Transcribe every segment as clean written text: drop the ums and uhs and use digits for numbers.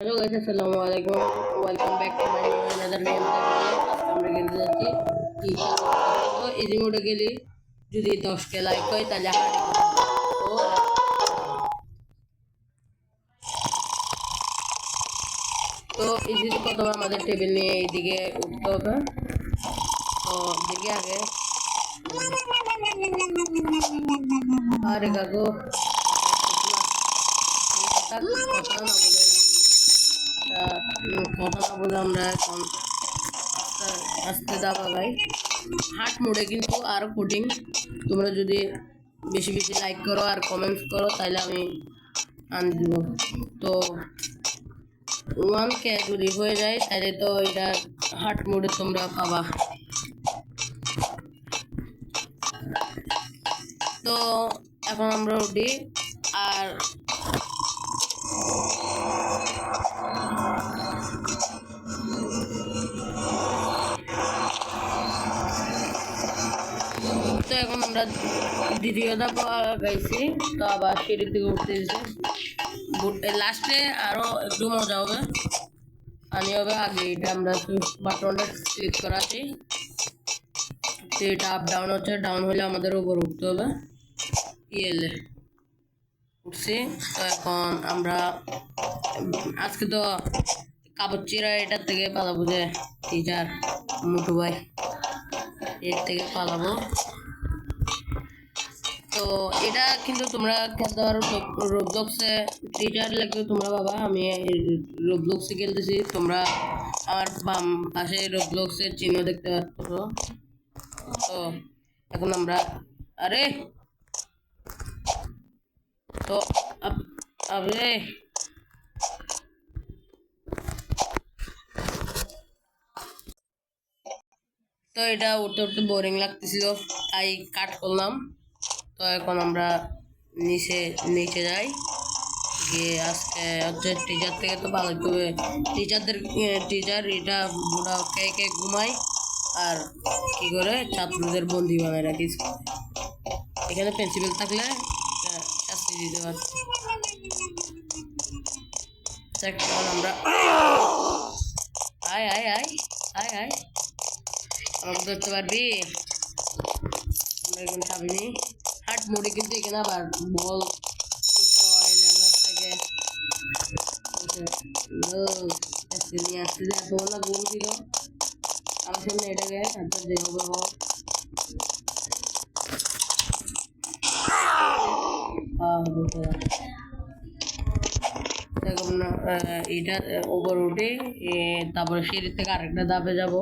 Hello guys, Assalamualaikum. Welcome back to my new another gameplay video. আজকে আমরা খেলতে যাচ্ছি টিচার। তো ইজি মোডে গেলে যদি 10কে লাইক হয় তাহলে হার্ড তো ইজি প্রথমে আমাদের টেবিল নিয়ে এইদিকে উঠতে হবে। তো দেখি আগে আরে কাকু কথা না বলে আমরা এখন আস্তে দাবা ভাই হার্ট মোডে কিন্তু আরো কঠিন। তোমরা যদি বেশি বেশি লাইক করো আর কমেন্টস করো তাহলে আমি আন দিব। তো 1K যদি হয়ে যায় তাহলে তো এটা হার্ট মোডে তোমরা পাবা। তো এখন আমরা উঠি আর তো এখন আমরা দ্বিতীয় ধাপ গাইছি। তো আবার সিঁড়ির দিকে উঠতেছি। লাস্টে আরো একটু মজা হবে আনি হবে। আগে এটা আমরা বাটনটা ক্লিক করা আছে, তো এটা আপ ডাউন হচ্ছে। ডাউন হলে আমাদের উপর উঠতে হবে। ইয়েলে উঠছি। তো এখন আমরা আজকে তো কাবুচিরা এটার থেকে পালাবো, যে টিচার মুটু ভাই এর থেকে পালাবো। তো এটা কিন্তু তোমরা খেলতে পারো রোবলক্সে। টিচার লাগবে তোমরা বাবা, আমি রোবলক্সে খেলতেছি। তোমরা আমার বাম পাশে রোবলক্সের চিহ্ন দেখতে পাচ্ছ। তো এখন আমরা আরে তো আবে তো এটা উঠতে উঠতে বোরিং লাগতেছিল, তাই কাট করলাম। তো এখন আমরা নিচে নিচে যাই গিয়ে আজকে হচ্ছে টিচার থেকে তো পালাতে হবে। টিচার এটা বুড়া কে কে ঘুমায় আর কি করে ছাত্রদের বন্দি বানায় রাখিস। এখানে প্রিন্সিপাল থাকলে শাস্তি দিতে পারছি। আমরা আয় আয় আয় আয় আয় আমাকে ধরতে পারবি? আমরা এখন খাবিনি হার্ট মোডে, কিন্তু এখানে আবার বল থাকে নিয়ে আসতে যে এতগুলো গুণ ছিল আমার সামনে এটাকে তারপর যে হবে হোক এটা ওপর উঠে তারপরে সিঁড়ি থেকে আরেকটা ধাপে যাব।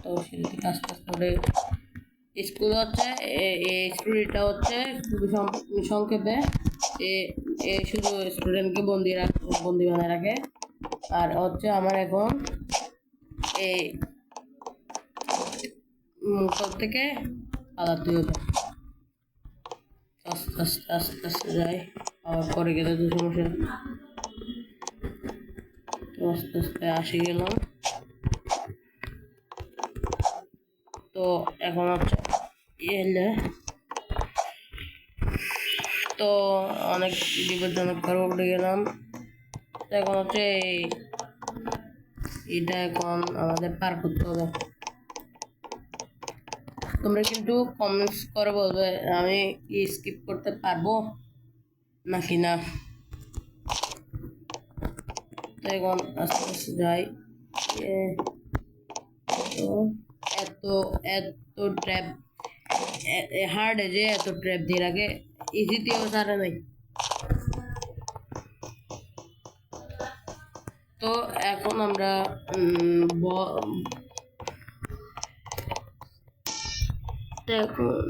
তো সিঁড়ি থেকে আস্তে আস্তে করে স্কুল হচ্ছে স্কুলটা হচ্ছে খুবই সংক্ষেপে শুধু স্টুডেন্টকে বন্দি বানায় রাখে। আর হচ্ছে আমার এখন এই মুখ থেকে পালাতে হবে। আস্তে আস্তে আস্তে আস্তে যাই, আবার পরে গেলে তো সমস্যা। তো আস্তে আস্তে আসি গেলাম। তো এখন হচ্ছে তো অনেক বিপজ্জনক করে উঠে গেলাম। তো এখন হচ্ছে এটা এখন আমাদের পার করতে হবে। তোমরা কিন্তু কমেন্টস করে বলবে আমি স্কিপ করতে পারবো নাকি না। তো এখন আস্তে আস্তে যাই। তো এত এত ট্র্যাপ হার্ড যে এত ট্র্যাপ দিয়ে রাখে, ইজিতেও সারে নাই। তো এখন আমরা এখন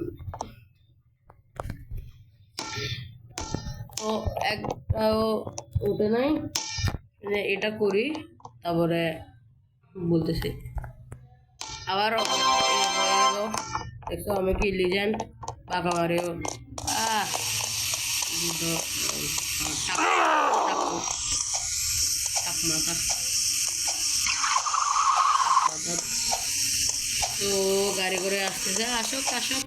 তো একটাও উঠে নাই, এটা করি তারপরে বলতেছি আবার দেখো আমি কি লিজেন্ড পাকা মারিও মাথা। তো গাড়ি করে আসতেছে, আসক আসক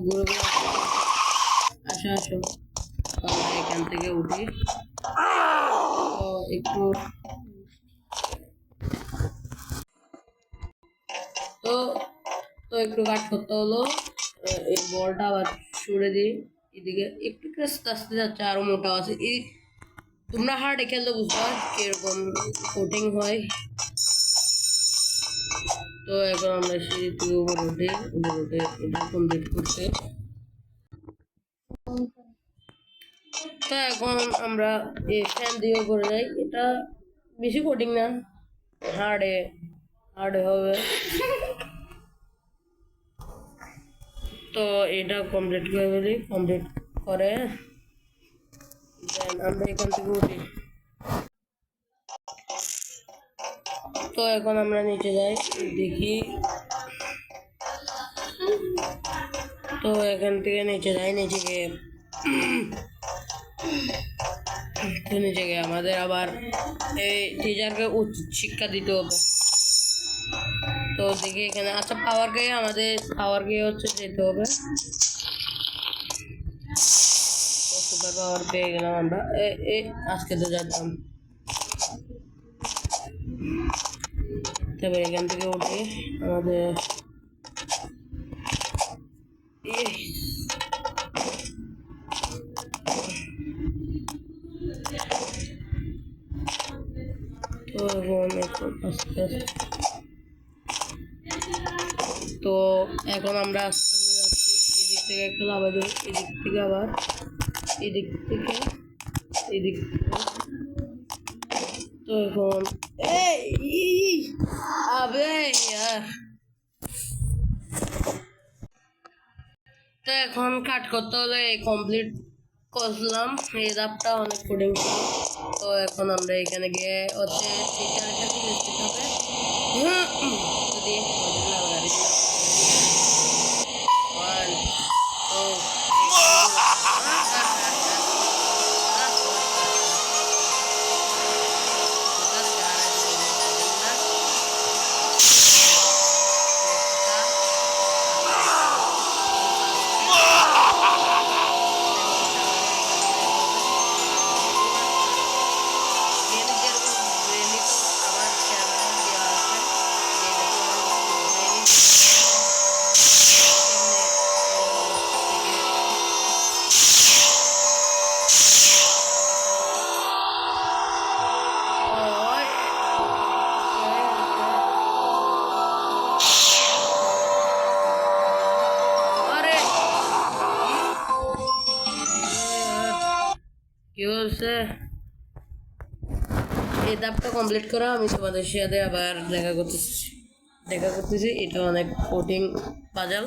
ঘুরে ঘুরে আসো আসো। এখান থেকে উঠি। তো একটু তো তো একটু কাট করতে হলো। এই বলটা আবার ছুড়ে দিই এদিকে, একটু আস্তে আস্তে যাচ্ছে, আরো মোটা আছে। এই তোমরা হার্ডে খেলতে বুঝতে কিরকম কোটিং হয়। তো এখন আমরা সিঁড়ি থেকে উপরে উঠে এটা কমপ্লিট করতে। তো এখন আমরা এই ফ্যান দিয়ে উপরে যাই। এটা বেশি কোটিং না, হার্ডে হবে। তো এটা কমপ্লিট করে ফেলি, কমপ্লিট করে দেন আমরা এখান থেকে উঠি। তো এখন আমরা নিচে যাই, দেখি। তো এখান থেকে নিচে যাই, নিচে গিয়ে আমাদের আবার এই টিচারকে উচিত শিক্ষা দিতে হবে। তো দেখি এখানে আচ্ছা পাওয়ার গিয়ে হচ্ছে যেতে হবে। সুপার পাওয়ার পেয়ে গেলাম আমরা। আজকে তো যেতাম। তবে এখান থেকে উঠে আমাদের তো এখন আস্তে আস্তে তো এখন আমরা আস্তে আস্তে যাচ্ছি। এদিক থেকে একটা লাভা দেবো, এদিক থেকে আবার এদিক থেকে এদিক থেকে। তো এখন তো এখন কাট করতে হলে কমপ্লিট করলাম। এই ধাপটা অনেক কোডিং ছিল। তো এখন আমরা এখানে গিয়ে হচ্ছে টিচারের কাছে যেতে হবে। যদি আমাদের লাল গাড়ি দিলাম 1 এই ধাপটা কমপ্লিট করা আমি তোমাদের সাথে আবার দেখা করতেছি। এটা অনেক কঠিন পাজল।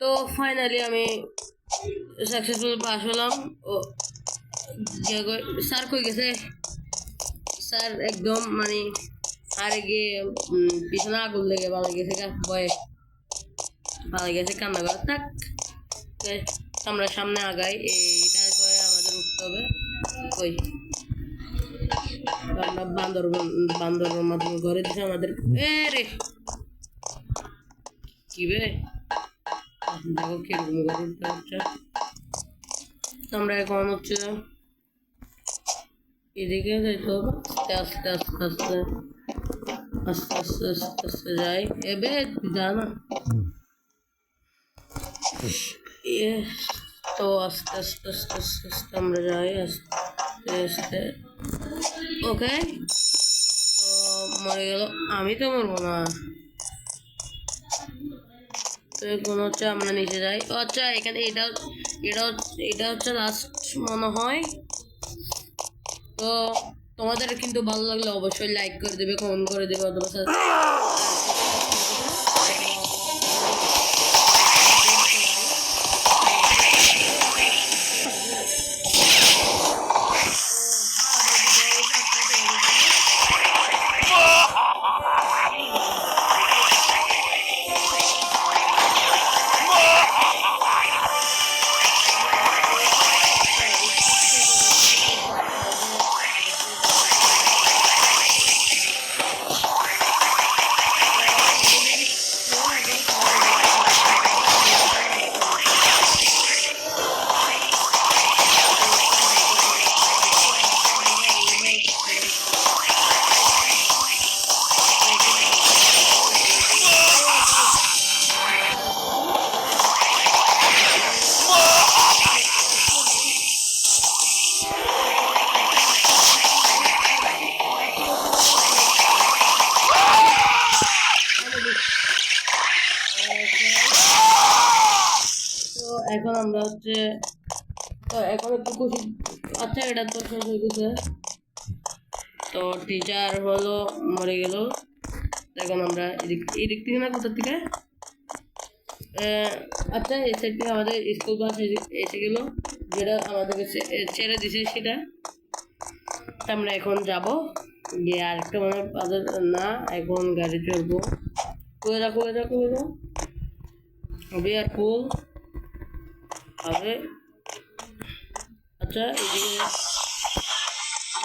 তো ফাইনালি আমি সাকসেসফুল পাস হলাম। ও স্যার কই গেছে? স্যার একদম মানে হারে গিয়ে পিছনে আগুন লেগে ভালো গেছে, ভয়ে ভালো গেছে, কান্না করে থাক। আমরা সামনে আগাই, এইটা করে আমাদের উঠতে হবে। ওই আমরা বান্দরের মাধ্যমে ঘরে দিছে আমাদের। রে কি বে, দেখো কিরকম ঘরে উঠতে হচ্ছে। আমরা এখন হচ্ছে এদিকে যাইতে হবে, আস্তে আস্তে আস্তে আস্তে আস্তে আস্তে আস্তে যাই। এবে জানা তো আস্তে আস্তে আস্তে আস্তে আস্তে আমরা যাই আস্তে আস্তে। ওকে, তো মরে গেল, আমি তো মরবো না। তো এখন হচ্ছে আমরা নিচে যাই। আচ্ছা এখানে এটা হচ্ছে লাস্ট মনে হয়। তো তোমাদের কিন্তু ভালো লাগলে অবশ্যই লাইক করে দেবে, কমেন্ট করে দেবে, অথবা আমরা হচ্ছে তো এখন একটু খুশি। আচ্ছা এটা তো শেষ হয়ে গেছে। তো টিচার হলো মরে গেল। এখন আমরা এদিক থেকে না কোথা থেকে আচ্ছা এই সাইড থেকে আমাদের স্কুল বাস এসে গেল, যেটা আমাদেরকে ছেড়ে দিছে সেটা। তা আমরা এখন যাব গিয়ে আরেকটা মানে না এখন গাড়ি চড়বো। করে যাও হবে আর ফুল হবে। আচ্ছা এইদিকে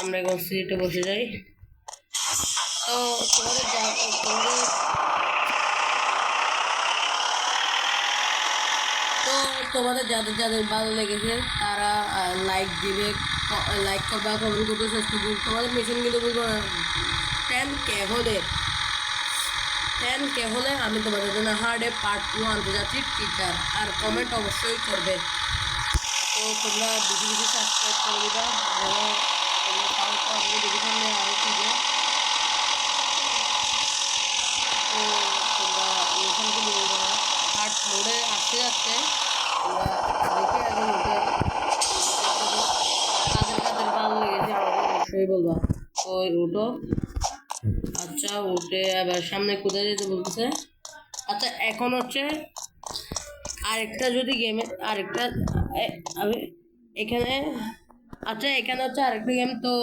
আমরা এখন সিটে বসে যাই। তো তোমাদের যাদের যাদের ভালো লেগেছে তারা লাইক দিবে, লাইক করবা, কমেন্ট করবে, সাবস্ক্রাইব করবে। তোমাদের মিশন কিন্তু বলবো না 10K হলে আমি তোমাদের জন্য হার্ডে পার্ট 2 আনতে যাচ্ছি টিচার। আর কমেন্ট অবশ্যই করবে। তো তোমরা বেশি বেশি সাবস্ক্রাইব করে দিবা, আমি দেখি সামনে আরও খুঁজে। তো তোমরা মিশনকে নিয়ে যারা হার্ট মোড়ে আসতে যাচ্ছে তোমরা দেখে আগে মোটে কাদের ভালো লেগেছে আমাকে অবশ্যই বলবা। ওই উঠো। আচ্ছা উঠে আবার সামনে কোথায় যেতে বলতেছে। আচ্ছা এখন হচ্ছে আরেকটা যদি গেমে আরেকটা আমি এখানে আচ্ছা এখানে হচ্ছে আরেকটা গেম। তো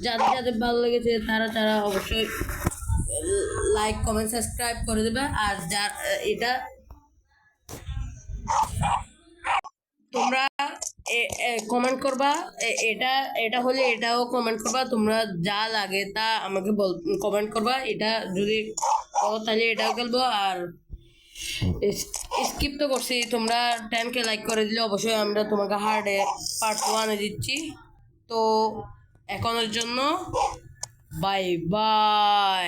যাদের যাদের ভালো লেগেছে তারা অবশ্যই লাইক কমেন্ট সাবস্ক্রাইব করে দেবে। আর যার এটা তোমরা কমেন্ট করবা, এটা হলে এটাও কমেন্ট করবা। তোমরা যা লাগে তা আমাকে কমেন্ট করবা। এটা যদি তাহলে এটাও খেলবো। আর স্কিপ তো করছি, তোমরা 10K লাইক করে দিলে অবশ্যই আমরা তোমাকে হার্ডে পার্ট 1 দিচ্ছি। তো এখনের জন্য বাই বাই।